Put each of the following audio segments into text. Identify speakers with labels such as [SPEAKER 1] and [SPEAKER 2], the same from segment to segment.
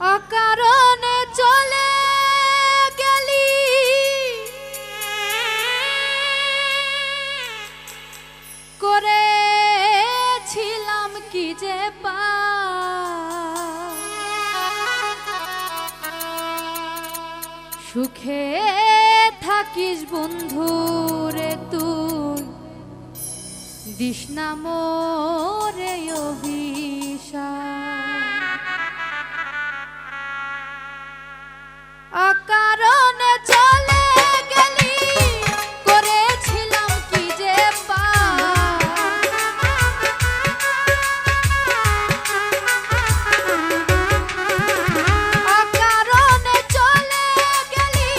[SPEAKER 1] অকারণে চলে গেলি করেছিলাম কি যে সুখে থাকিস বন্ধু রে তুই দিস না মোরে অভিশাপ অকারণে চলে গেলি করেছিলাম কি যে অকারণে চলে গেলি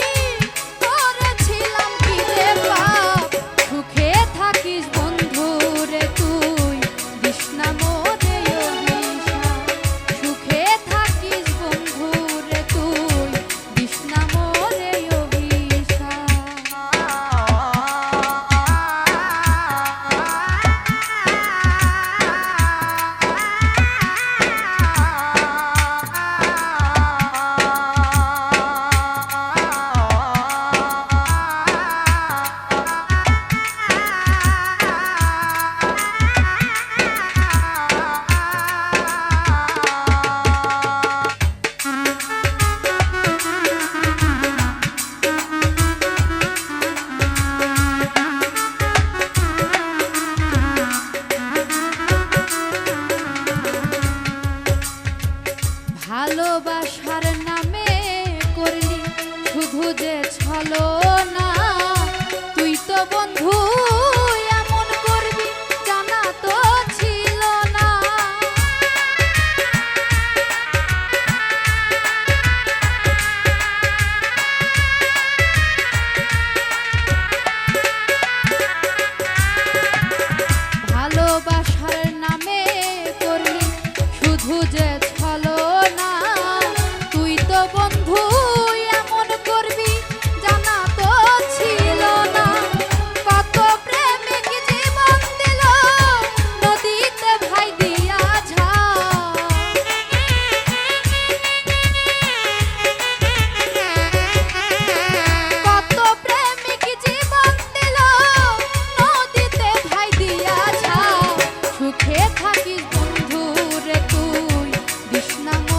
[SPEAKER 1] করেছিলাম কি যে সুখে থাকিস বন্ধু রে তুই দিস না মোরে অভিশাপ সুখে থাকিস বন্ধু রে তুই দিস না মোরে ভালোবাসার নামে করলি শুধু যে ছলনা তুই তো বন্ধু এমন করবি জানা তো ছিল না ভালোবাসার নামে করলি শুধু যে ছলনা তুই তো বন্ধু এমন করবি জানা তো ছিল না কত প্রেমিক জীবন দিল নদীতে ভাই দিয়া কত প্রেমিক জীবন দিল নদীতে ভাই দিয়া সুখে থাকিস বন্ধু রে তুই দিস না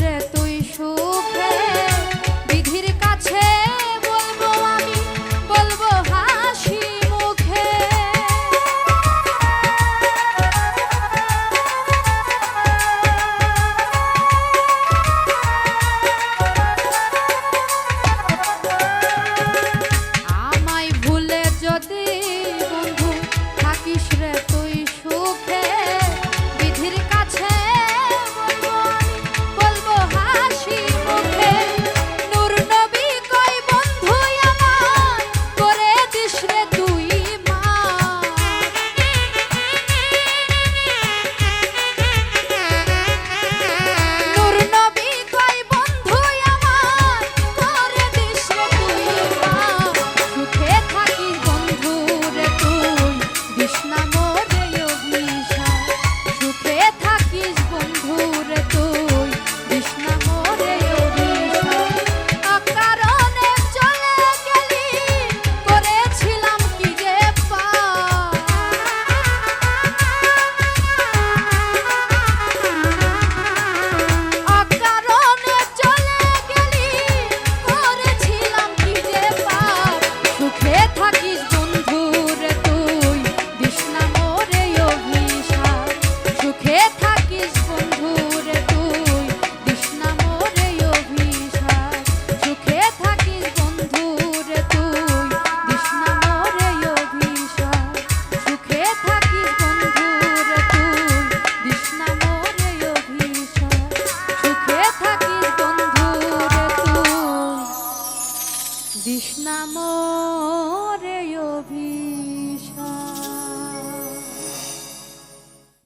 [SPEAKER 1] রে তুই সুখে, বিধির কাছে বলবো আমি, বলবো হাসি মুখে। আমায় ভুলে যদি বন্ধু থাকিস রে তুই সুখে, বিধির কাছে বলবো আমি, বলবো হাসি মুখে। নূর নবী কই বন্ধু আমার, করে দিস রে তুই মা। নূর নবী কই বন্ধু আমার, করে দিস রে তুই মা। সুখে থাকিস বন্ধু রে তুই, দিস না মোরে অভিশাপ। সুখে থাকিস বন্ধু রে তুই, দিস না মোরে অভিশাপ। অকারণে চলে গেলি, করেছিলাম কি যে পাপ। অকারণে চলে গেলি, করেছিলাম কি যে পাপ। সুখে থাকিস বন্ধু রে তুই, দিস না মোরে অভিশাপ। সুখে থাকিস বন্ধু রে তুই, দিস না মোরে অভিশাপ। সুখে থাকিস বন্ধু রে তুই, দিস না মোরে অভিশাপ। সুখে থাকিস বন্ধু রে তুই, দিস না মোরে অভিশাপ। সুখে থাকিস বন্ধু রে তুই, দিস না মোরে অভিশাপ।